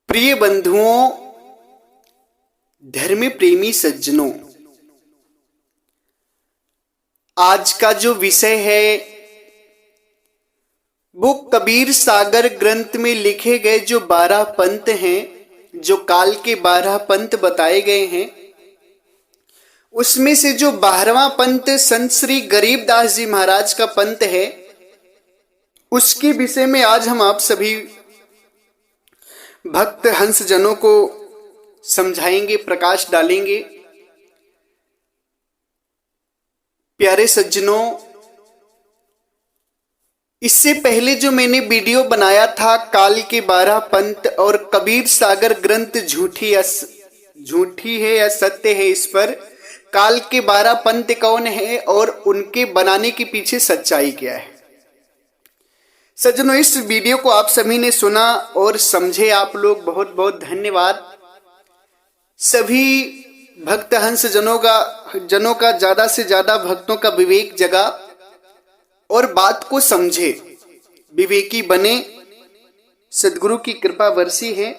प्रिय बंधुओं, धर्म प्रेमी सज्जनों, आज का जो विषय है वो कबीर सागर ग्रंथ में लिखे गए जो 12 पंथ हैं, जो काल के 12 पंथ बताए गए हैं, उसमें से जो 12वां पंथ संत श्री गरीबदास जी महाराज का पंथ है, उसके विषय में आज हम आप सभी भक्त हंस जनों को समझाएंगे, प्रकाश डालेंगे। प्यारे सज्जनों, इससे पहले जो मैंने वीडियो बनाया था काल के 12 पंथ और कबीर सागर ग्रंथ झूठी है या सत्य है, इस पर काल के 12 पंथ कौन है और उनके बनाने के पीछे सच्चाई क्या है। सज्जनों, इस वीडियो को आप सभी ने सुना और समझे, आप लोग बहुत बहुत धन्यवाद। सभी भक्त हंस जनों का ज्यादा से ज्यादा भक्तों का विवेक जगा और बात को समझे, विवेकी बने, सदगुरु की कृपा बरसी है।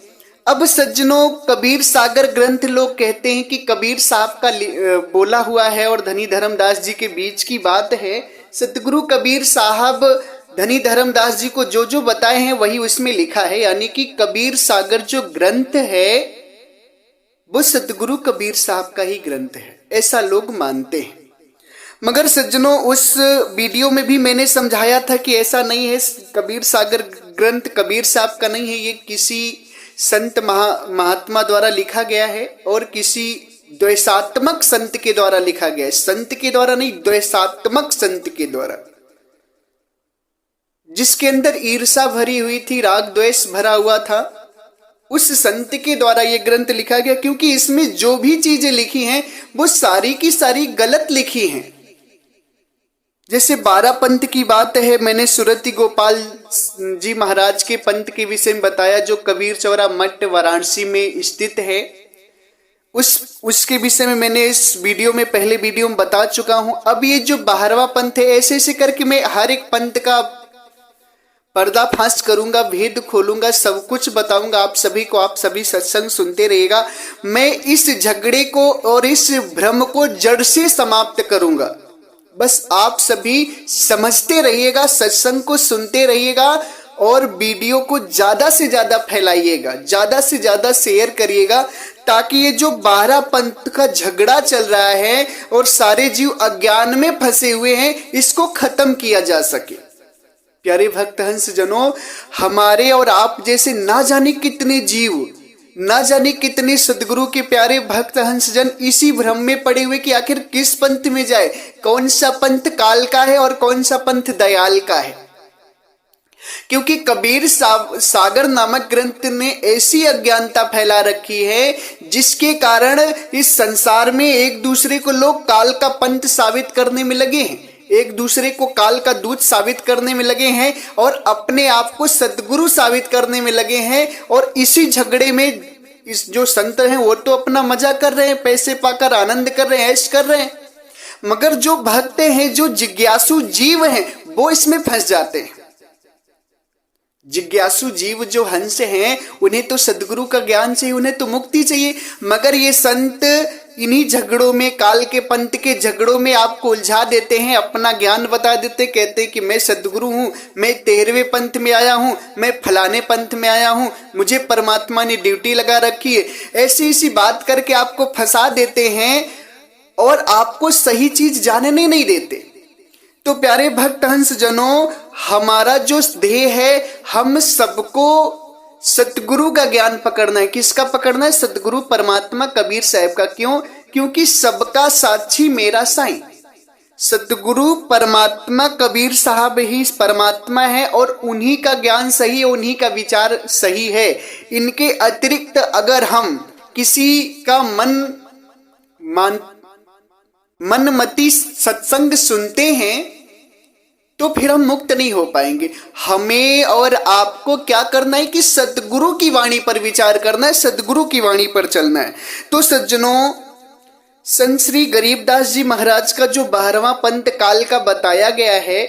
अब सज्जनों, कबीर सागर ग्रंथ लोग कहते हैं कि कबीर साहब का बोला हुआ है और धनी धर्मदास जी के बीच की बात है। सतगुरु कबीर साहब धनी धर्मदास जी को जो जो बताए हैं वही उसमें लिखा है, यानी कि कबीर सागर जो ग्रंथ है वो सतगुरु कबीर साहब का ही ग्रंथ है, ऐसा लोग मानते हैं। मगर सज्जनों, उस वीडियो में भी मैंने समझाया था कि ऐसा नहीं है। कबीर सागर ग्रंथ कबीर साहब का नहीं है, ये किसी संत महात्मा द्वारा लिखा गया है और किसी द्वेषात्मक संत के द्वारा लिखा गया है। संत के द्वारा नहीं, द्वेषात्मक संत के द्वारा, जिसके अंदर ईर्षा भरी हुई थी, राग द्वेष भरा हुआ था, उस संत के द्वारा यह ग्रंथ लिखा गया। क्योंकि इसमें जो भी चीजें लिखी हैं वो सारी की सारी गलत लिखी हैं। जैसे 12 पंथ की बात है, मैंने सुरती गोपाल जी महाराज के पंथ के विषय में बताया, जो कबीर चौरा मठ वाराणसी में स्थित है। उसके विषय में मैंने इस वीडियो में, पहले वीडियो में बता चुका हूं। अब ये जो 12वां पंथ है, ऐसे ऐसे करके मैं हर एक पंथ का पर्दाफाश करूंगा, भेद खोलूंगा, सब कुछ बताऊंगा आप सभी को। आप सभी सत्संग सुनते रहिएगा। मैं इस झगड़े को और इस भ्रम को जड़ से समाप्त करूंगा। बस आप सभी समझते रहिएगा, सत्संग को सुनते रहिएगा और वीडियो को ज्यादा से ज्यादा फैलाइएगा, ज्यादा से ज्यादा शेयर करिएगा, ताकि ये जो 12 पंथ का झगड़ा चल रहा है और सारे जीव अज्ञान में फंसे हुए हैं, इसको खत्म किया जा सके। प्यारे भक्त हंस जनों, हमारे और आप जैसे ना जाने कितने जीव, ना जाने कितने सदगुरु के प्यारे भक्त हंस जन इसी भ्रम में पड़े हुए कि आखिर किस पंथ में जाए, कौन सा पंथ काल का है और कौन सा पंथ दयाल का है। क्योंकि कबीर सागर नामक ग्रंथ ने ऐसी अज्ञानता फैला रखी है, जिसके कारण इस संसार में एक दूसरे को लोग काल का पंथ साबित करने में लगे हैं, एक दूसरे को काल का दूत साबित करने में लगे हैं और अपने आप को सद्गुरु साबित करने में लगे हैं। और इसी झगड़े में इस जो संत हैं वो तो अपना मजा कर रहे हैं, पैसे पाकर आनंद कर रहे हैं, ऐश कर रहे हैं, मगर जो भक्त हैं, जो जिज्ञासु जीव हैं, वो इसमें फंस जाते हैं। जिज्ञासु जीव जो हंस हैं, उन्हें तो सद्गुरु का ज्ञान चाहिए, उन्हें तो मुक्ति चाहिए, मगर ये संत इन्हीं झगड़ों में, काल के पंथ के झगड़ों में आपको उलझा देते हैं, अपना ज्ञान बता देते, कहते हैं कि मैं सद्गुरु हूं, मैं 13वें पंथ में आया हूं, मैं फलाने पंथ में आया हूं, मुझे परमात्मा ने ड्यूटी लगा रखी है। ऐसी ऐसी बात करके आपको फंसा देते हैं और आपको सही चीज जानने नहीं देते। तो प्यारे भक्त हंस जनों, हमारा जो ध्येय है, हम सबको सतगुरु का ज्ञान पकड़ना है। किसका पकड़ना है? सतगुरु परमात्मा कबीर साहब का। क्यों? क्योंकि सबका साक्षी मेरा साईं। सतगुरु परमात्मा कबीर साहब ही परमात्मा है और उन्हीं का ज्ञान सही है, उन्हीं का विचार सही है। इनके अतिरिक्त अगर हम किसी का मनमती सत्संग सुनते हैं तो फिर हम मुक्त नहीं हो पाएंगे। हमें और आपको क्या करना है कि सतगुरु की वाणी पर विचार करना है, सतगुरु की वाणी पर चलना है। तो सज्जनों, संत श्री गरीबदास जी महाराज का जो 12वां पंथ काल का बताया गया है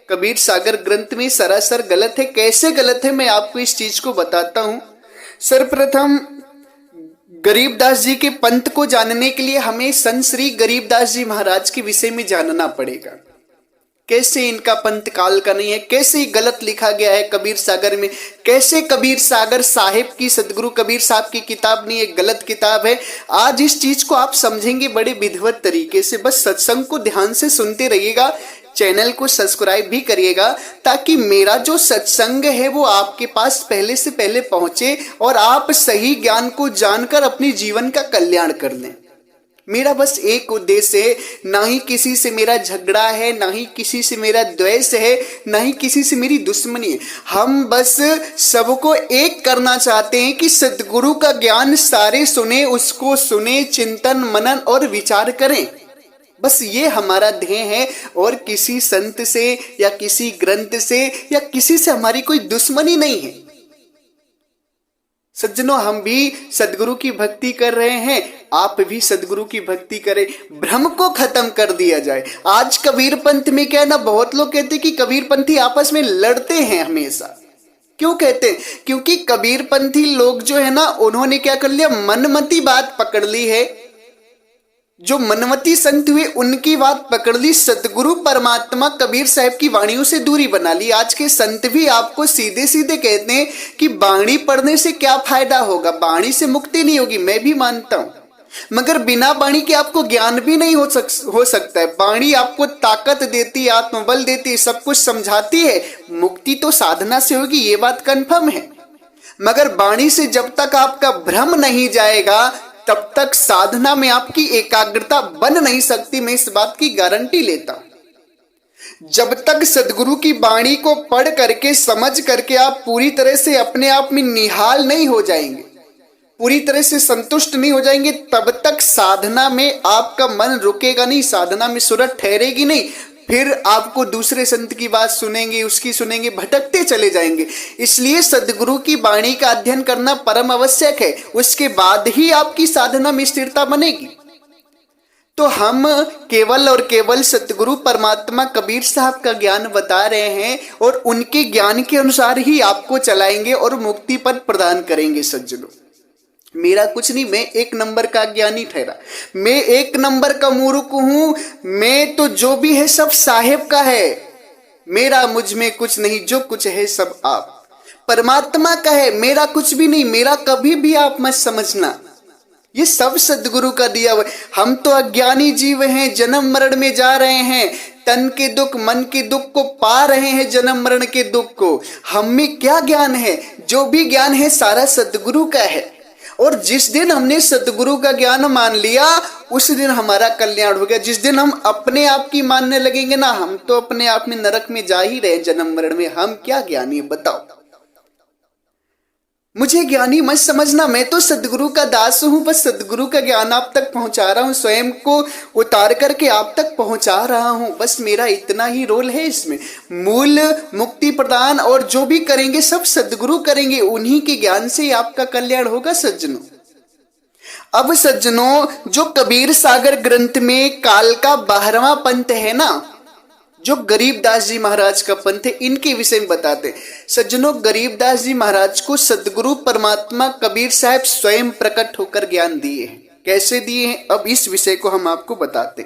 कबीर सागर ग्रंथ में, सरासर गलत है। कैसे गलत है, मैं आपको इस चीज को बताता हूं। सर्वप्रथम गरीबदास जी के पंथ को जानने के लिए हमें संत श्री गरीबदास जी महाराज के विषय में जानना पड़ेगा। कैसे इनका पंथ काल का नहीं है, कैसे गलत लिखा गया है कबीर सागर में, कैसे कबीर सागर साहिब की, सदगुरु कबीर साहब की किताब नहीं है, गलत किताब है। आज इस चीज को आप समझेंगे बड़े विधिवत तरीके से। बस सत्संग को ध्यान से सुनते रहिएगा, चैनल को सब्सक्राइब भी करिएगा, ताकि मेरा जो सत्संग है वो आपके पास पहले से पहले पहुंचे और आप सही ज्ञान को जानकर अपने जीवन का कल्याण कर लें। मेरा बस एक उद्देश्य है, ना ही किसी से मेरा झगड़ा है, ना ही किसी से मेरा द्वेष है, ना ही किसी से मेरी दुश्मनी है। हम बस सबको एक करना चाहते हैं कि सद्गुरु का ज्ञान सारे सुने, उसको सुने, चिंतन मनन और विचार करें। बस ये हमारा ध्येय है, और किसी संत से या किसी ग्रंथ से या किसी से हमारी कोई दुश्मनी नहीं है। सज्जनों, हम भी सदगुरु की भक्ति कर रहे हैं, आप भी सदगुरु की भक्ति करें, भ्रम को खत्म कर दिया जाए। आज कबीर पंथ में क्या है ना, बहुत लोग कहते हैं कि कबीर पंथी आपस में लड़ते हैं हमेशा। क्यों कहते हैं? क्योंकि कबीर पंथी लोग जो है ना, उन्होंने क्या कर लिया, मनमती बात पकड़ ली है। जो मनमती संत हुए उनकी बात पकड़ ली, सतगुरु परमात्मा कबीर साहब की वाणियों से दूरी बना ली। आज के संत भी आपको सीधे सीधे कहते हैं कि बाणी पढ़ने से क्या फायदा होगा, बाणी से मुक्ति नहीं होगी। मैं भी मानता हूं, मगर बिना बाणी के आपको ज्ञान भी नहीं हो सकता है। बाणी आपको ताकत देती, आत्मबल देती, सब कुछ समझाती है। मुक्ति तो साधना से होगी, ये बात कंफर्म है। मगर बाणी से जब तक आपका भ्रम नहीं जाएगा, तब तक साधना में आपकी एकाग्रता बन नहीं सकती। मैं इस बात की गारंटी लेता हूं। जब तक सदगुरु की वाणी को पढ़ करके, समझ करके आप पूरी तरह से अपने आप में निहाल नहीं हो जाएंगे, पूरी तरह से संतुष्ट नहीं हो जाएंगे, तब तक साधना में आपका मन रुकेगा नहीं, साधना में सूरत ठहरेगी नहीं। फिर आपको दूसरे संत की बात सुनेंगे, उसकी सुनेंगे, भटकते चले जाएंगे। इसलिए सदगुरु की वाणी का अध्ययन करना परम आवश्यक है, उसके बाद ही आपकी साधना में स्थिरता बनेगी। तो हम केवल और केवल सतगुरु परमात्मा कबीर साहब का ज्ञान बता रहे हैं, और उनके ज्ञान के अनुसार ही आपको चलाएंगे और मुक्ति पद प्रदान करेंगे। सज्जनों, मेरा कुछ नहीं, मैं एक नंबर का ज्ञानी ठहरा, मैं एक नंबर का मूर्ख हूं। मैं तो जो भी है सब साहेब का है, मेरा मुझ में कुछ नहीं, जो कुछ है सब आप परमात्मा का है, मेरा कुछ भी नहीं। मेरा कभी भी आप मत समझना, ये सब सदगुरु का दिया हुआ। हम तो अज्ञानी जीव हैं, जन्म मरण में जा रहे हैं, तन के दुख मन के दुख को पा रहे हैं, जन्म मरण के दुख को। हम में क्या ज्ञान है? जो भी ज्ञान है सारा सदगुरु का है। और जिस दिन हमने सतगुरु का ज्ञान मान लिया, उस दिन हमारा कल्याण हो गया। जिस दिन हम अपने आप की मानने लगेंगे ना, हम तो अपने आप में नरक में जा ही रहे, जन्म मरण में। हम क्या ज्ञानी, बताओ? मुझे ज्ञानी मत समझना, मैं तो सदगुरु का दास हूं। बस सदगुरु का ज्ञान आप तक पहुंचा रहा हूं, स्वयं को उतार करके आप तक पहुंचा रहा हूं। बस मेरा इतना ही रोल है इसमें। मूल मुक्ति प्रदान और जो भी करेंगे सब सदगुरु करेंगे, उन्हीं के ज्ञान से ही आपका कल्याण होगा। सज्जनों, अब सज्जनों, जो कबीर सागर ग्रंथ में काल का 12वां पंथ है ना, जो गरीबदास जी महाराज का पंथ है, इनके विषय में बताते। सज्जनों, गरीबदास जी महाराज को सदगुरु परमात्मा कबीर साहब स्वयं प्रकट होकर ज्ञान दिए हैं। कैसे दिए हैं, अब इस विषय को हम आपको बताते।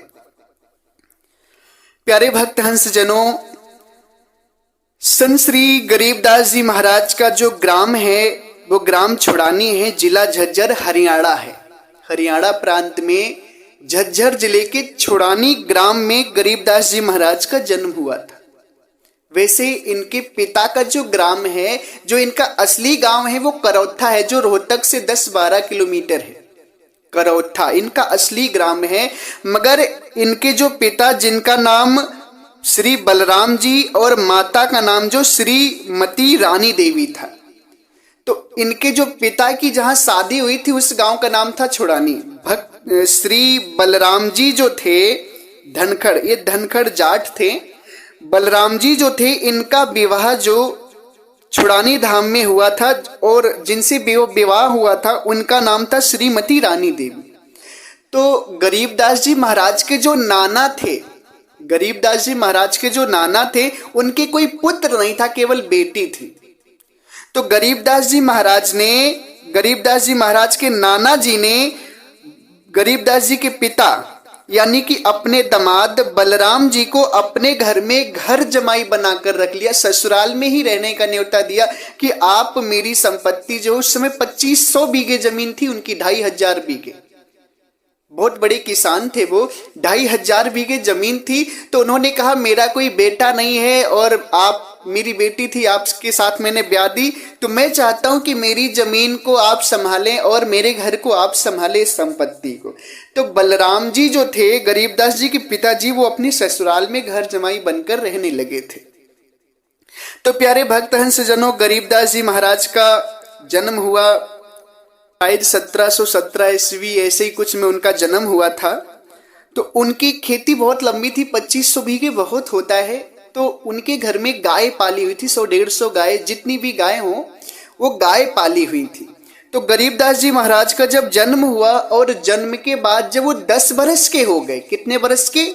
प्यारे भक्त हंस जनों, संत श्री गरीबदास जी महाराज का जो ग्राम है वो ग्राम छुड़ानी है, जिला झज्जर, हरियाणा है। हरियाणा प्रांत में झज्जर जिले के छुड़ानी ग्राम में गरीबदास जी महाराज का जन्म हुआ था। वैसे इनके पिता का जो ग्राम है, जो इनका असली गांव है, वो करौथा है, जो रोहतक से 10-12 किलोमीटर है। करौथा इनका असली ग्राम है। मगर इनके जो पिता, जिनका नाम श्री बलराम जी और माता का नाम जो श्रीमती रानी देवी था, तो इनके जो पिता की जहां शादी हुई थी उस गांव का नाम था छुड़ानी। भक्त श्री बलराम जी जो थे धनखड़, ये धनखड़ जाट थे। बलराम जी जो थे, इनका विवाह जो छुड़ानी धाम में हुआ था, और जिनसे विवाह हुआ था उनका नाम था श्रीमती रानी देवी। तो गरीबदास जी महाराज के जो नाना थे, गरीबदास जी महाराज के जो नाना थे, उनके कोई पुत्र नहीं था, केवल बेटी थी। तो गरीबदास जी महाराज ने गरीबदास जी महाराज के नाना जी ने गरीबदास जी के पिता यानी कि अपने दामाद बलराम जी को अपने घर में घर जमाई बनाकर रख लिया, ससुराल में ही रहने का न्योता दिया कि आप मेरी संपत्ति जो उस समय 2500 बीघे जमीन थी उनकी 2500 बीघे, बहुत बड़े किसान थे वो, 2500 बीघे जमीन थी। तो उन्होंने कहा मेरा कोई बेटा नहीं है और आप मेरी बेटी थी, आपके साथ मैंने ब्याह दी, तो मैं चाहता हूं कि मेरी जमीन को आप संभालें और मेरे घर को आप संभालें, संपत्ति को। तो बलराम जी जो थे गरीबदास जी के पिताजी, वो अपने ससुराल में घर जमाई बनकर रहने लगे थे। तो प्यारे भक्त हंसजनों, गरीबदास जी महाराज का जन्म हुआ शायद 1717 ईस्वी ऐसे ही कुछ में उनका जन्म हुआ था। तो उनकी खेती बहुत लंबी थी, 2500 बीघे बहुत होता है। तो उनके घर में गाय पाली हुई थी, 100-150 गाय, जितनी भी गाय हो वो गाय पाली हुई थी। तो गरीबदास जी महाराज का जब जन्म हुआ और जन्म के बाद जब वो 10 वर्ष के हो गए, कितने वर्ष के?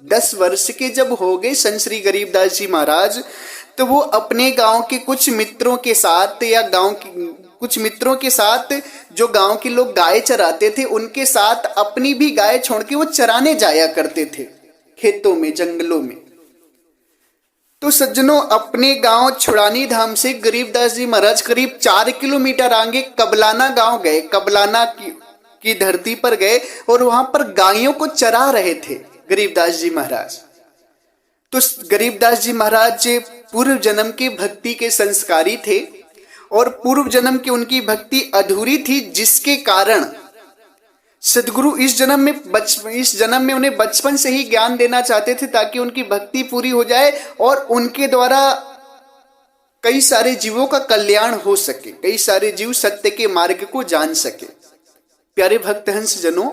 10 वर्ष के जब हो गए संत श्री गरीबदास जी महाराज, तो वो अपने गांव के कुछ मित्रों के साथ या गांव के कुछ मित्रों के साथ, जो गांव के लोग गाय चराते थे उनके साथ अपनी भी गाय छोड़ के वो चराने जाया करते थे खेतों में, जंगलों में। तो सज्जनों, अपने गांव छुड़ानी धाम से गरीबदास जी महाराज करीब 4 किलोमीटर आगे कबलाना गांव गए, कबलाना की धरती पर गए और वहां पर गायों को चरा रहे थे गरीबदास जी महाराज। तो गरीबदास जी महाराज पूर्व जन्म के भक्ति के संस्कारी थे और पूर्व जन्म की उनकी भक्ति अधूरी थी, जिसके कारण सदगुरु इस जन्म में उन्हें बचपन से ही ज्ञान देना चाहते थे ताकि उनकी भक्ति पूरी हो जाए और उनके द्वारा कई सारे जीवों का कल्याण हो सके, कई सारे जीव सत्य के मार्ग को जान सके। प्यारे भक्त हंस जनों,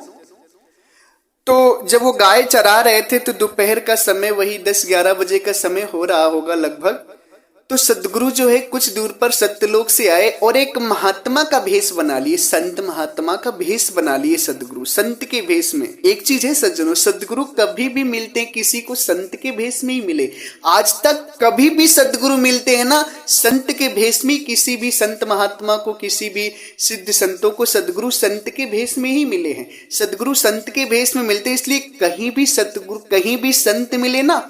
तो जब वो गाय चरा रहे थे तो दोपहर का समय, वही 10-11 बजे का समय हो रहा होगा लगभग। तो सदगुरु जो है कुछ दूर पर सत्यलोक से आए और एक महात्मा का भेष बना लिए, संत महात्मा का भेष बना लिए सदगुरु, संत के भेष में। एक चीज है सज्जनों, सदगुरु कभी भी मिलते हैं किसी को संत के भेष में ही मिले। आज तक कभी भी सदगुरु मिलते हैं ना, संत के भेष में, किसी भी संत महात्मा को, किसी भी सिद्ध संतों को सदगुरु संत के भेष में ही मिले हैं। सदगुरु संत के भेष में मिलते हैं, इसलिए कहीं भी सतगुरु, कहीं भी संत मिले ना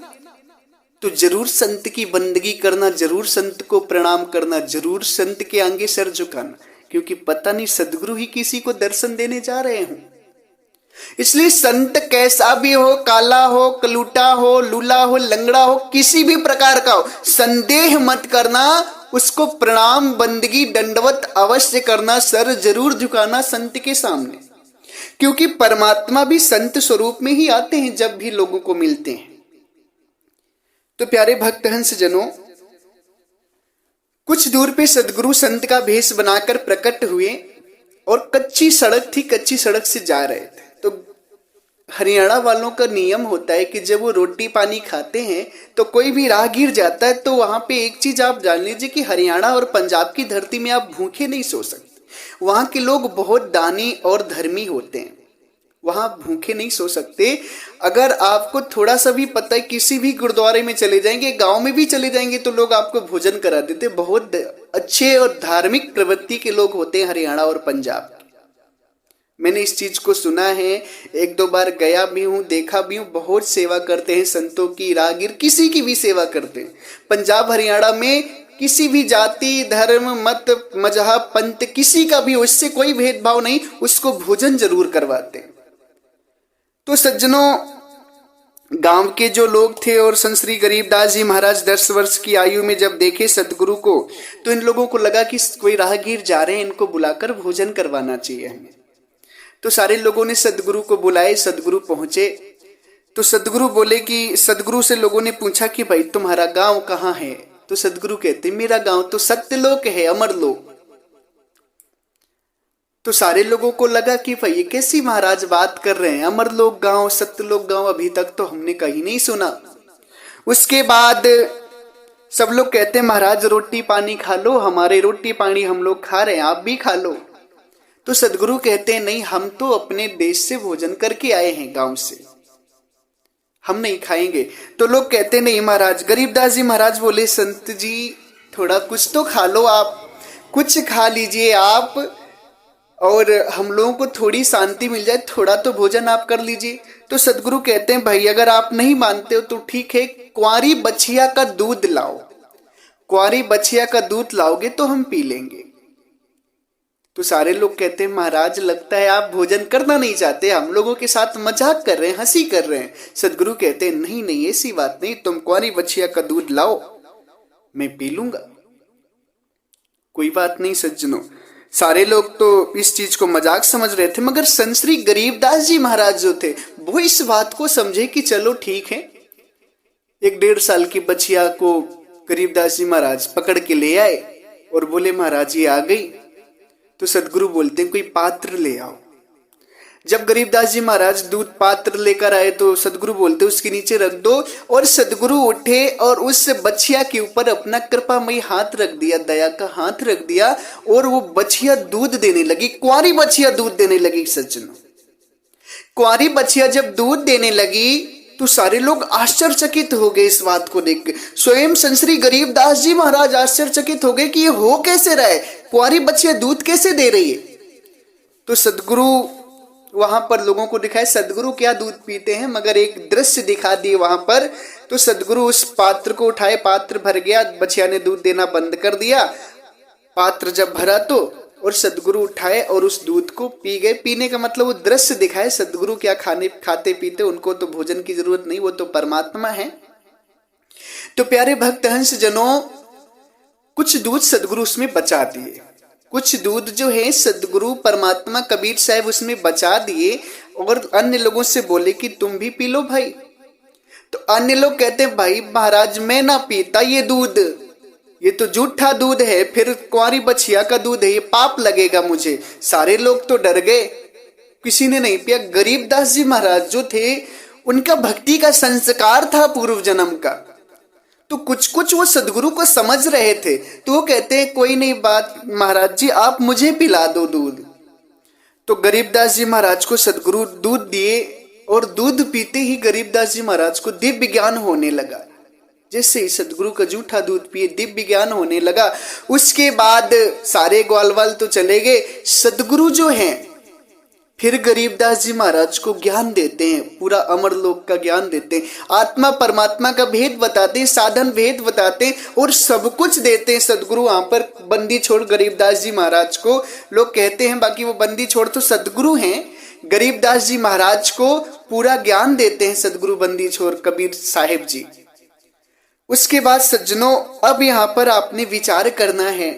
तो जरूर संत की बंदगी करना, जरूर संत को प्रणाम करना, जरूर संत के आगे सर झुकाना, क्योंकि पता नहीं सदगुरु ही किसी को दर्शन देने जा रहे हों। इसलिए संत कैसा भी हो, काला हो, कलूटा हो, लूला हो, लंगड़ा हो, किसी भी प्रकार का हो, संदेह मत करना, उसको प्रणाम, बंदगी, दंडवत अवश्य करना, सर जरूर झुकाना संत के सामने, क्योंकि परमात्मा भी संत स्वरूप में ही आते हैं जब भी लोगों को मिलते हैं। तो प्यारे भक्त हंस जनों, कुछ दूर पे सदगुरु संत का भेष बनाकर प्रकट हुए और कच्ची सड़क थी, कच्ची सड़क से जा रहे थे। तो हरियाणा वालों का नियम होता है कि जब वो रोटी पानी खाते हैं तो कोई भी राहगीर जाता है तो वहां पे एक चीज आप जान लीजिए कि हरियाणा और पंजाब की धरती में आप भूखे नहीं सो सकते। वहां के लोग बहुत दानी और धर्मी होते हैं, वहां भूखे नहीं सो सकते। अगर आपको थोड़ा सा भी पता है, किसी भी गुरुद्वारे में चले जाएंगे, गांव में भी चले जाएंगे तो लोग आपको भोजन करा देते। बहुत अच्छे और धार्मिक प्रवृत्ति के लोग होते हैं हरियाणा और पंजाब। मैंने इस चीज को सुना है, 1-2 बार गया भी हूं, देखा भी हूं। बहुत सेवा करते हैं संतों की, राहगीर किसी की भी सेवा करते हैं। पंजाब हरियाणा में किसी भी जाति, धर्म, मत, मजहब, पंथ, किसी का भी, उससे कोई भेदभाव नहीं, उसको भोजन जरूर करवाते हैं। तो सज्जनों, गांव के जो लोग थे और संत श्री गरीबदास जी महाराज 10 वर्ष की आयु में जब देखे सदगुरु को, तो इन लोगों को लगा कि कोई राहगीर जा रहे हैं, इनको बुलाकर भोजन करवाना चाहिए हमें। तो सारे लोगों ने सदगुरु को बुलाए, सदगुरु पहुंचे। तो सदगुरु बोले कि, सदगुरु से लोगों ने पूछा कि भाई तुम्हारा गांव कहाँ है? तो सदगुरु कहते मेरा गांव तो सत्यलोक है, अमरलोक। तो सारे लोगों को लगा कि भाई ये कैसी महाराज बात कर रहे हैं, अमरलोक गांव, सत्यलोक गांव, अभी तक तो हमने कहीं नहीं सुना। उसके बाद सब लोग कहते महाराज रोटी पानी खा लो, हमारे रोटी पानी हम लोग खा रहे हैं, आप भी खा लो। तो सदगुरु कहते हैं नहीं, हम तो अपने देश से भोजन करके आए हैं, गांव से, हम नहीं खाएंगे। तो लोग कहते नहीं महाराज। गरीबदास जी महाराज बोले संत जी थोड़ा कुछ तो खा लो, आप कुछ खा लीजिए, आप और हम लोगों को थोड़ी शांति मिल जाए, थोड़ा तो भोजन आप कर लीजिए। तो सदगुरु कहते हैं भाई अगर आप नहीं मानते हो तो ठीक है, कुंवारी बछिया का दूध लाओ, कुंवारी बछिया का दूध लाओगे तो हम पी लेंगे। तो सारे लोग कहते हैं महाराज लगता है आप भोजन करना नहीं चाहते, हम लोगों के साथ मजाक कर रहे हैं, हंसी कर रहे हैं। सदगुरु कहते हैं नहीं नहीं ऐसी बात नहीं, तुम कुंवारी बछिया का दूध लाओ मैं पी लूंगा, कोई बात नहीं। सज्जनों सारे लोग तो इस चीज को मजाक समझ रहे थे, मगर संत श्री गरीबदास जी महाराज जो थे वो इस बात को समझे कि चलो ठीक है। 1-1.5 साल की बछिया को गरीबदास जी महाराज पकड़ के ले आए और बोले महाराज ये आ गई। तो सदगुरु बोलते हैं कोई पात्र ले आओ। जब गरीबदास जी महाराज दूध पात्र लेकर आए तो सदगुरु बोलते उसके नीचे रख दो, और सदगुरु उठे और उस बछिया के ऊपर अपना कृपामयी हाथ रख दिया, दया का हाथ रख दिया, और वो बछिया दूध देने लगी, कुंवारी बछिया दूध देने लगी। सज्जनों कुंवारी बछिया जब दूध देने लगी तो सारे लोग आश्चर्यचकित हो गए इस बात को देख के। स्वयं संत श्री गरीबदास जी महाराज आश्चर्यचकित हो गए कि ये हो कैसे रहा है, कुंवारी बछिया दूध कैसे दे रही है। तो सदगुरु वहां पर लोगों को दिखाए सदगुरु क्या दूध पीते हैं, मगर एक दृश्य दिखा दिए वहां पर। तो सदगुरु उस पात्र को उठाए, पात्र भर गया, बछिया ने दूध देना बंद कर दिया। पात्र जब भरा तो और सदगुरु उठाए और उस दूध को पी गए। पीने का मतलब वो दृश्य दिखाए, सदगुरु क्या खाते पीते, उनको तो भोजन की जरूरत नहीं, वो तो परमात्मा है। तो प्यारे भक्त हंस जनों कुछ दूध सदगुरु उसमें बचा दिए, कुछ दूध जो है सदगुरु परमात्मा कबीर साहब उसमें बचा दिए और अन्य लोगों से बोले कि तुम भी पी लो भाई। तो अन्य लोग कहते हैं भाई महाराज मैं ना पीता ये दूध, ये तो झूठा दूध है, फिर कुंवारी बछिया का दूध है, ये पाप लगेगा मुझे। सारे लोग तो डर गए, किसी ने नहीं पिया। गरीबदास जी महाराज जो थे उनका भक्ति का संस्कार था पूर्व जन्म का, तो कुछ कुछ वो सदगुरु को समझ रहे थे। तो वो कहते हैं कोई नहीं बात महाराज जी आप मुझे पिला दो दूध। तो गरीबदास जी महाराज को सदगुरु दूध दिए और दूध पीते ही गरीबदास जी महाराज को दिव्य ज्ञान होने लगा। जैसे ही सदगुरु का जूठा दूध पिए दिव्य ज्ञान होने लगा। उसके बाद सारे ग्वालवाल तो चले गए, सदगुरु जो हैं फिर गरीबदास जी महाराज को ज्ञान देते हैं, पूरा अमरलोक का ज्ञान देते हैं, आत्मा परमात्मा का भेद बताते हैं, साधन भेद बताते हैं और सब कुछ देते हैं। सदगुरु वहां पर बंदी छोड़ गरीबदास जी महाराज को लोग कहते हैं, बाकी वो बंदी छोड़ तो सदगुरु हैं, गरीबदास जी महाराज को पूरा ज्ञान देते हैं सदगुरु बंदी छोड़ कबीर साहिब जी। उसके बाद सज्जनों अब यहाँ पर आपने विचार करना है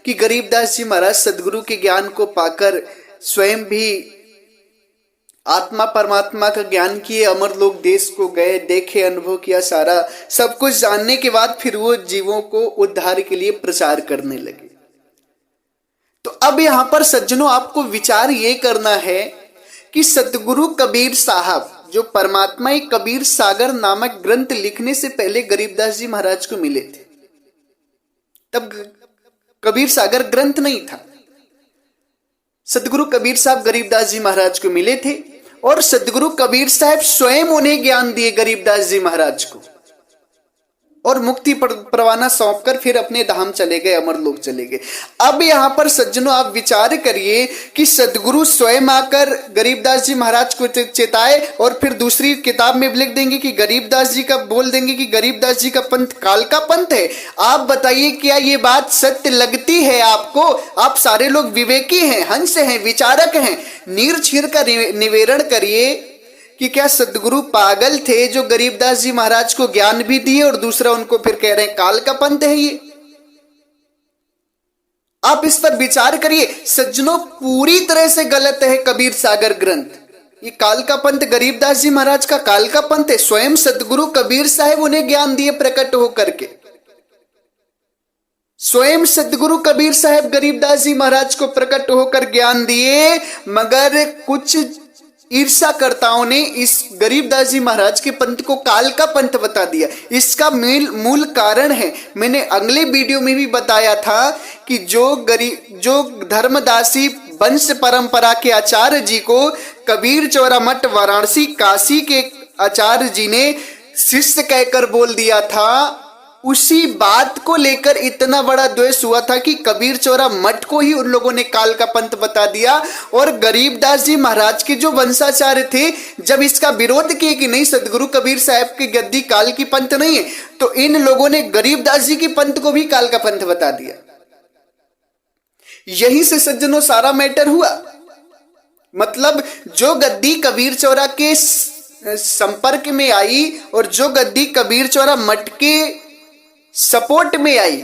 कि गरीबदास जी महाराज सदगुरु के ज्ञान को पाकर स्वयं भी आत्मा परमात्मा का ज्ञान किए, अमरलोक देश को गए, देखे, अनुभव किया, सारा सब कुछ जानने के बाद फिर वो जीवों को उद्धार के लिए प्रचार करने लगे। तो अब यहां पर सज्जनों आपको विचार ये करना है कि सतगुरु कबीर साहब जो परमात्मा एक कबीर सागर नामक ग्रंथ लिखने से पहले गरीबदास जी महाराज को मिले थे। तब कबीर सागर ग्रंथ नहीं था। सतगुरु कबीर साहब गरीबदास जी महाराज को मिले थे और सतगुरु कबीर साहब स्वयं उन्हें ज्ञान दिए गरीबदास जी महाराज को, और मुक्ति परवाना सौंपकर फिर अपने धाम चले गए, अमरलोक चले गए। अब यहां पर सज्जनों आप विचार करिए कि सदगुरु स्वयं आकर गरीबदास जी महाराज को चेताए और फिर दूसरी किताब में लिख देंगे कि गरीबदास जी का बोल देंगे कि गरीबदास जी का पंथ काल का पंथ है। आप बताइए क्या ये बात सत्य लगती है आपको? आप सारे लोग विवेकी हैं, हंस हैं, विचारक हैं, नीर छीर का निवेदन करिए कि क्या सदगुरु पागल थे जो गरीबदास जी महाराज को ज्ञान भी दिए और दूसरा उनको फिर कह रहे हैं काल का पंथ है ये? आप इस पर विचार करिए सज्जनों, पूरी तरह से गलत है कबीर सागर ग्रंथ। ये काल का पंथ गरीबदास जी महाराज का काल का पंथ है। स्वयं सदगुरु कबीर साहब उन्हें ज्ञान दिए प्रकट होकर के, स्वयं सदगुरु कबीर साहब गरीबदास जी महाराज को प्रकट होकर ज्ञान दिए, मगर कुछ ईर्षाकर्ताओं ने इस गरीबदास जी महाराज के पंथ को काल का पंथ बता दिया। इसका मूल कारण है, मैंने अगले वीडियो में भी बताया था कि जो धर्मदासी वंश परंपरा के आचार्य जी को कबीर चौरा मठ वाराणसी काशी के आचार्य जी ने शिष्य कहकर बोल दिया था, उसी बात को लेकर इतना बड़ा द्वेष हुआ था कि कबीर चौरा मठ को ही उन लोगों ने काल का पंथ बता दिया। और गरीबदास जी महाराज के जो वंशाचार्य थे, जब इसका विरोध किए कि नहीं सदगुरु कबीर साहब की गद्दी काल की पंथ नहीं है, तो इन लोगों ने गरीबदास जी की पंथ को भी काल का पंथ बता दिया। यहीं से सज्जनों सारा मैटर हुआ। मतलब जो गद्दी कबीर चौरा के संपर्क में आई और जो गद्दी कबीर चौरा मठ के सपोर्ट में आई,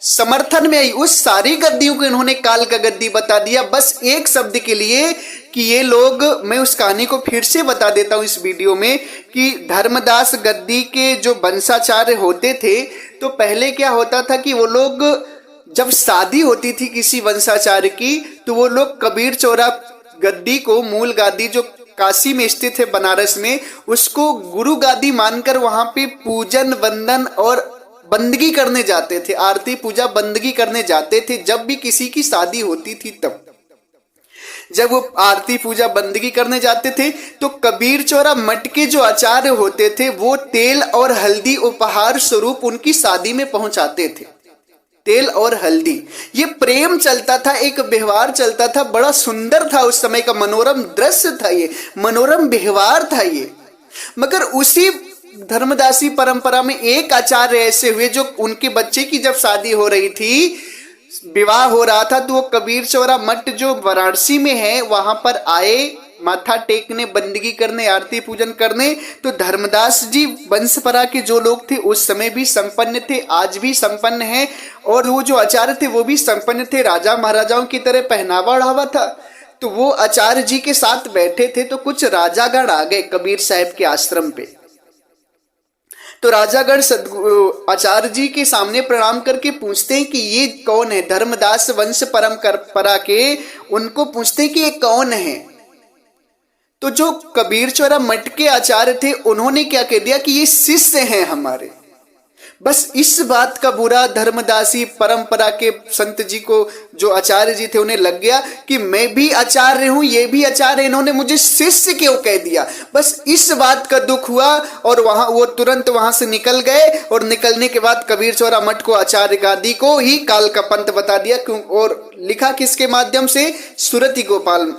समर्थन में आई, उस सारी गद्दियों को इन्होंने काल का गद्दी बता दिया, बस एक शब्द के लिए कि ये लोग, मैं उस कहानी को फिर से बता देता हूं इस वीडियो में, कि धर्मदास गद्दी के जो वंशाचार्य होते थे, तो पहले क्या होता था कि वो लोग जब शादी होती थी किसी वंशाचार्य की, तो वो लोग कबीर चौरा गद्दी को, मूल गादी जो काशी में स्थित है बनारस में, उसको गुरु गादी मानकर वहां पे पूजन वंदन और बंदगी करने जाते थे, आरती पूजा बंदगी करने जाते थे। जब भी किसी की शादी होती थी, तब जब वो आरती पूजा बंदगी करने जाते थे, तो कबीर चौरा मठ के जो आचार्य होते थे, वो तेल और हल्दी उपहार स्वरूप उनकी शादी में पहुंचाते थे। तेल और हल्दी, ये प्रेम चलता था, एक व्यवहार चलता था, बड़ा सुंदर था उस समय का, मनोरम दृश्य था, ये मनोरम व्यवहार था ये। मगर उसी धर्मदासी परंपरा में एक आचार्य ऐसे हुए जो उनके बच्चे की जब शादी हो रही थी, विवाह हो रहा था, तो वो कबीर चौरा मठ जो वाराणसी में है वहां पर आए, माथा टेकने, बंदगी करने, आरती पूजन करने। तो धर्मदास जी वंशपरा के जो लोग थे उस समय भी संपन्न थे, आज भी संपन्न हैं, और वो जो आचार्य थे वो भी संपन्न थे, राजा महाराजाओं की तरह पहनावा ओढ़ावा था। तो वो आचार्य जी के साथ बैठे थे, तो कुछ राजागण आ गए कबीर साहब के आश्रम पे। तो राजागण आचार्य जी के सामने प्रणाम करके पूछते हैं कि ये कौन है, धर्मदास वंश परंपरा के उनको पूछते हैं कि ये कौन है। तो जो कबीर चौरा मठ के आचार्य थे, उन्होंने क्या कह दिया कि ये शिष्य हैं हमारे। बस इस बात का बुरा धर्मदासी परंपरा के संत जी को, जो आचार्य जी थे, उन्हें लग गया कि मैं भी आचार्य हूं, ये भी आचार्य, इन्होंने मुझे शिष्य क्यों कह दिया। बस इस बात का दुख हुआ और वो तुरंत वहां से निकल गए। और निकलने के बाद कबीर चौरा मठ को, आचार्य गादी को ही काल का पंथ बता दिया। और लिखा किसके माध्यम से? सुरति गोपाल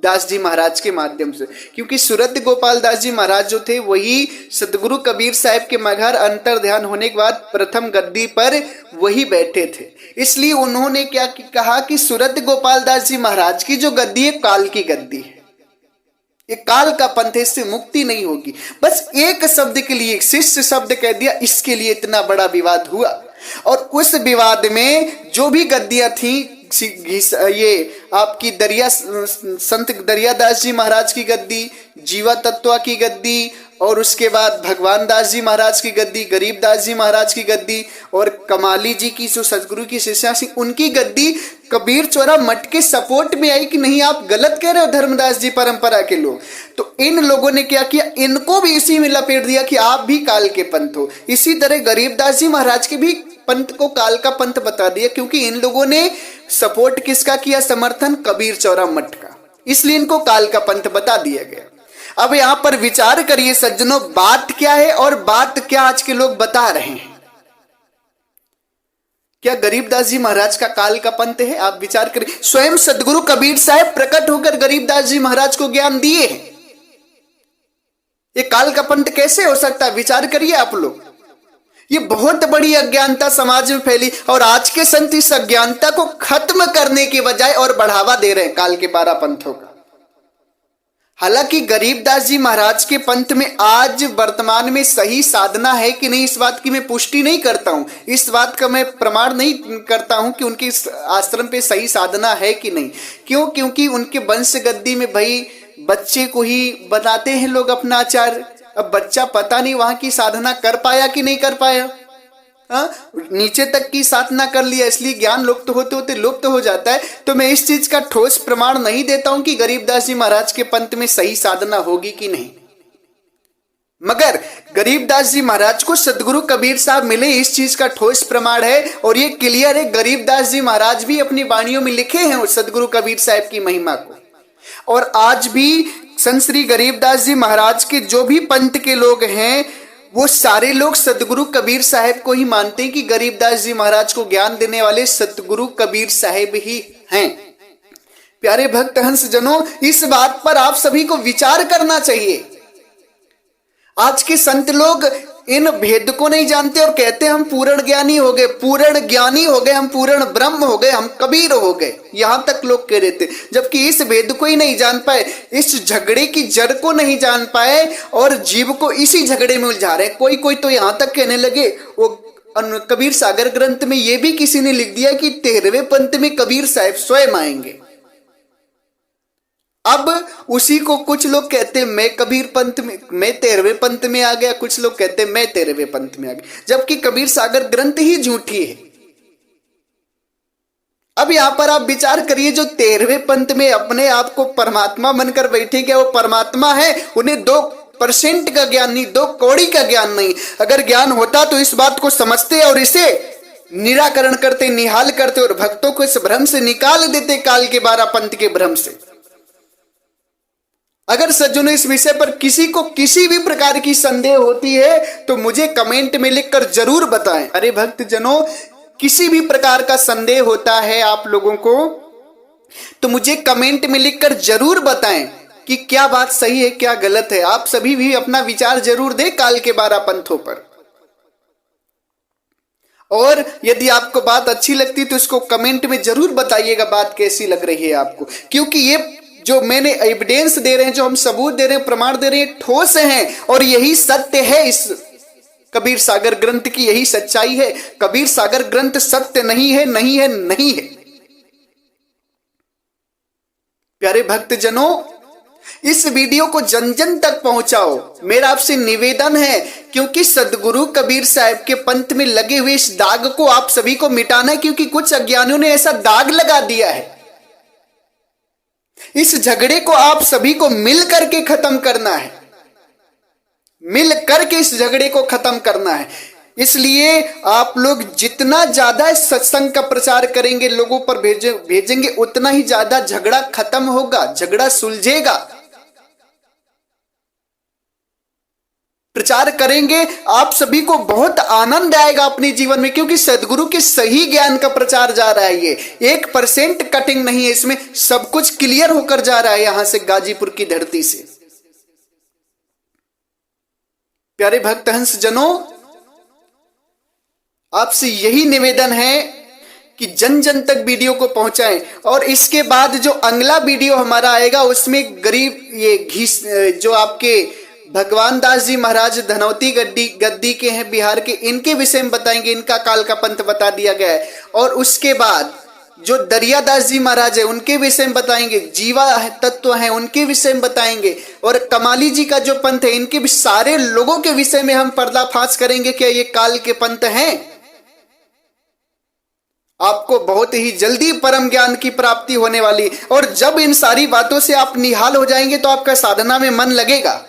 दास जी महाराज के माध्यम से, क्योंकि सुरत गोपाल दास जी महाराज जो थे वही सतगुरु कबीर साहब के मगर अंतर ध्यान होने के बाद प्रथम गद्दी पर वही बैठे थे। इसलिए उन्होंने क्या कहा कि सुरत गोपाल दास जी महाराज की जो गद्दी है काल की गद्दी है, ये काल का पंथ, इससे मुक्ति नहीं होगी। बस एक शब्द के लिए, शिष्य शब्द कह दिया, इसके लिए इतना बड़ा विवाद हुआ। और उस विवाद में जो भी गद्दियां थी, ये आपकी संत दरियादास जी महाराज की गद्दी, जीवा तत्वा की गद्दी, और उसके बाद भगवान दास जी महाराज की गद्दी, गरीबदास जी महाराज की गद्दी, और कमाली जी की जो सदगुरु की शिष्या थी उनकी गद्दी कबीर चौरा मठ के सपोर्ट में आई कि नहीं आप गलत कह रहे हो धर्मदास जी परंपरा के लोग। तो इन लोगों ने क्या किया, इनको भी इसी में लपेट दिया कि आप भी काल के पंथ हो। इसी तरह गरीबदास जी महाराज के भी पंथ को काल का पंथ बता दिया, क्योंकि इन लोगों ने सपोर्ट किसका किया, समर्थन कबीर चौरा मठ का, इसलिए इनको काल का पंथ बता दिया गया। अब यहां पर विचार करिए सज्जनों, बात क्या है और बात क्या आज के लोग बता रहे हैं। क्या गरीबदास जी महाराज का काल का पंथ है? आप विचार करिए, स्वयं सदगुरु कबीर साहब प्रकट होकर गरीबदास जी महाराज को ज्ञान दिए हैं। ये काल का पंथ कैसे हो सकता है? विचार करिए आप लोग। ये बहुत बड़ी अज्ञानता समाज में फैली, और आज के संत इस अज्ञानता को खत्म करने के बजाय और बढ़ावा दे रहे हैं काल के 12 पंथों का। हालांकि गरीबदास जी महाराज के पंथ में आज वर्तमान में सही साधना है कि नहीं, इस बात की मैं पुष्टि नहीं करता हूं, इस बात का मैं प्रमाण नहीं करता हूं कि उनके आश्रम पे सही साधना है कि नहीं। क्यों? क्योंकि उनके वंश गद्दी में भाई बच्चे को ही बनाते हैं लोग अपना आचार्य। अब बच्चा पता नहीं वहां की साधना कर पाया कि नहीं कर पाया, नीचे तक की साधना कर लिया, इसलिए ज्ञान लुप्त होते होते लुप्त हो जाता है। तो मैं इस चीज का ठोस प्रमाण नहीं देता हूं कि गरीबदास जी महाराज के पंथ में सही साधना होगी कि नहीं। मगर गरीबदास जी महाराज को सदगुरु कबीर साहब मिले, इस चीज का ठोस प्रमाण है, और ये क्लियर है। गरीबदास जी महाराज भी अपनी वाणियों में लिखे हैं सदगुरु कबीर साहब की महिमा को, और आज भी संत श्री गरीबदास जी महाराज के जो भी पंथ के लोग हैं वो सारे लोग सतगुरु कबीर साहब को ही मानते हैं कि गरीबदास जी महाराज को ज्ञान देने वाले सतगुरु कबीर साहब ही हैं। प्यारे भक्त हंस जनों, इस बात पर आप सभी को विचार करना चाहिए। आज के संत लोग इन भेद को नहीं जानते और कहते हैं हम पूर्ण ज्ञानी हो गए, पूर्ण ज्ञानी हो गए, हम पूर्ण ब्रह्म हो गए, हम कबीर हो गए, यहां तक लोग कह रहे थे, जबकि इस भेद को ही नहीं जान पाए, इस झगड़े की जड़ को नहीं जान पाए और जीव को इसी झगड़े में उलझा रहे। कोई कोई तो यहां तक कहने लगे, वो कबीर सागर ग्रंथ में यह भी किसी ने लिख दिया कि 13वें पंथ में कबीर साहब स्वयं आएंगे। अब उसी को कुछ लोग कहते हैं मैं कबीर पंथ में, मैं 13वें पंथ में आ गया, कुछ लोग कहते हैं मैं 13वें पंथ में आ गया, जबकि कबीर सागर ग्रंथ ही झूठी है। अब यहां पर आप विचार करिए, जो 13वें पंथ में अपने आप को परमात्मा बनकर बैठे, क्या वो परमात्मा है? उन्हें 2% का ज्ञान नहीं, 2 कौड़ी का ज्ञान नहीं। अगर ज्ञान होता तो इस बात को समझते और इसे निराकरण करते, निहाल करते और भक्तों को इस भ्रम से निकाल देते, काल के 12 पंथ के भ्रम से। अगर सज्जनों इस विषय पर किसी को किसी भी प्रकार की संदेह होती है तो मुझे कमेंट में लिखकर जरूर बताएं। अरे भक्त जनों, किसी भी प्रकार का संदेह होता है आप लोगों को तो मुझे कमेंट में लिखकर जरूर बताएं कि क्या बात सही है, क्या गलत है। आप सभी भी अपना विचार जरूर दें काल के 12 पंथों पर। और यदि आपको बात अच्छी लगती तो इसको कमेंट में जरूर बताइएगा बात कैसी लग रही है आपको, क्योंकि ये जो मैंने एविडेंस दे रहे हैं, जो हम सबूत दे रहे हैं, प्रमाण दे रहे हैं, ठोस हैं और यही सत्य है। इस कबीर सागर ग्रंथ की यही सच्चाई है। कबीर सागर ग्रंथ सत्य नहीं है, नहीं है, नहीं है। प्यारे भक्तजनों, इस वीडियो को जन जन तक पहुंचाओ, मेरा आपसे निवेदन है, क्योंकि सदगुरु कबीर साहब के पंथ में लगे हुए इस दाग को आप सभी को मिटाना है, क्योंकि कुछ अज्ञानियों ने ऐसा दाग लगा दिया है। इस झगड़े को आप सभी को मिल करके खत्म करना है, मिल करके इस झगड़े को खत्म करना है। इसलिए आप लोग जितना ज्यादा सत्संग का प्रचार करेंगे, लोगों पर भेजेंगे, उतना ही ज्यादा झगड़ा खत्म होगा, झगड़ा सुलझेगा। प्रचार करेंगे, आप सभी को बहुत आनंद आएगा अपने जीवन में, क्योंकि सदगुरु के सही ज्ञान का प्रचार जा रहा है। ये 1% कटिंग नहीं है, इसमें सब कुछ क्लियर होकर जा रहा है यहां से, गाजीपुर की धरती से। प्यारे भक्त हंस जनों, आपसे यही निवेदन है कि जन जन तक वीडियो को पहुंचाएं। और इसके बाद जो अगला वीडियो हमारा आएगा उसमें गरीब ये घीस जो आपके भगवान दास जी महाराज धनौती गद्दी के हैं, बिहार के, इनके विषय में बताएंगे, इनका काल का पंथ बता दिया गया है। और उसके बाद जो दरियादास जी महाराज है उनके विषय में बताएंगे, जीवा तत्व हैं उनके विषय में बताएंगे, और कमाली जी का जो पंथ है इनके भी सारे लोगों के विषय में हम पर्दाफाश करेंगे। क्या ये काल के पंथ हैं? आपको बहुत ही जल्दी परम ज्ञान की प्राप्ति होने वाली, और जब इन सारी बातों से आप निहाल हो जाएंगे तो आपका साधना में मन लगेगा,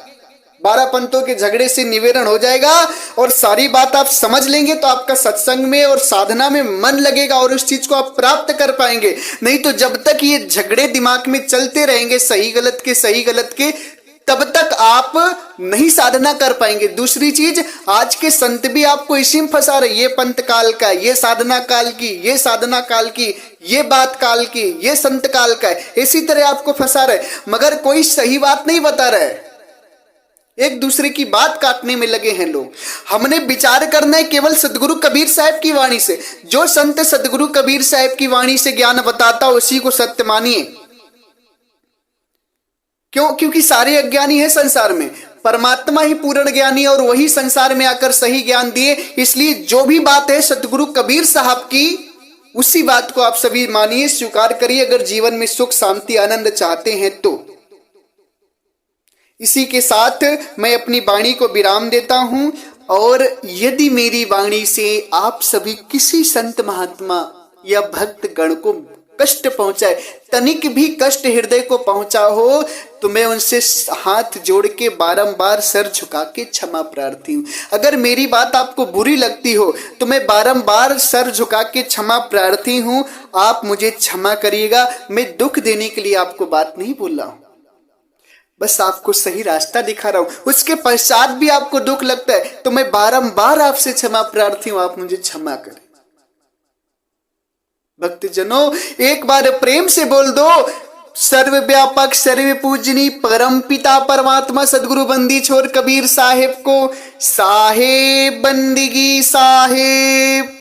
12 पंथों के झगड़े से निवेदन हो जाएगा और सारी बात आप समझ लेंगे तो आपका सत्संग में और साधना में मन लगेगा और उस चीज को आप प्राप्त कर पाएंगे। नहीं तो जब तक ये झगड़े दिमाग में चलते रहेंगे, सही गलत के, तब तक आप नहीं साधना कर पाएंगे। दूसरी चीज, आज के संत भी आपको इसी में फंसा रहे, ये पंथ काल का, ये साधना काल की, ये साधना काल की, ये बात काल की, ये संत काल का है, इसी तरह आपको फंसा रहे, मगर कोई सही बात नहीं बता रहा है। एक दूसरे की बात काटने में लगे हैं लोग। हमने विचार करना है केवल सदगुरु कबीर साहब की वाणी से। जो संत सदगुरु कबीर साहब की वाणी से ज्ञान बताता उसी को सत्य मानिए। क्यों? क्योंकि सारे अज्ञानी हैं संसार में, परमात्मा ही पूर्ण ज्ञानी और वही संसार में आकर सही ज्ञान दिए। इसलिए जो भी बात है सदगुरु कबीर साहब की, उसी बात को आप सभी मानिए, स्वीकार करिए, अगर जीवन में सुख शांति आनंद चाहते हैं तो। इसी के साथ मैं अपनी वाणी को विराम देता हूं, और यदि मेरी वाणी से आप सभी किसी संत महात्मा या भक्त गण को कष्ट पहुंचाए, तनिक भी कष्ट हृदय को पहुंचा हो, तो मैं उनसे हाथ जोड़ के बारंबार सर झुका के क्षमा प्रार्थी हूं। अगर मेरी बात आपको बुरी लगती हो तो मैं बारंबार सर झुका के क्षमा प्रार्थी हूं, आप मुझे क्षमा करिएगा। मैं दुख देने के लिए आपको बात नहीं बोल रहा हूं। बस आपको सही रास्ता दिखा रहा हूं। उसके पश्चात भी आपको दुख लगता है तो मैं बारंबार आपसे क्षमा प्रार्थी हूं, आप मुझे क्षमा करें। भक्तजनों, एक बार प्रेम से बोल दो, सर्वव्यापक सर्व पूजनी परम पिता परमात्मा सदगुरु बंदी छोर कबीर साहेब को साहेब बंदगी साहेब।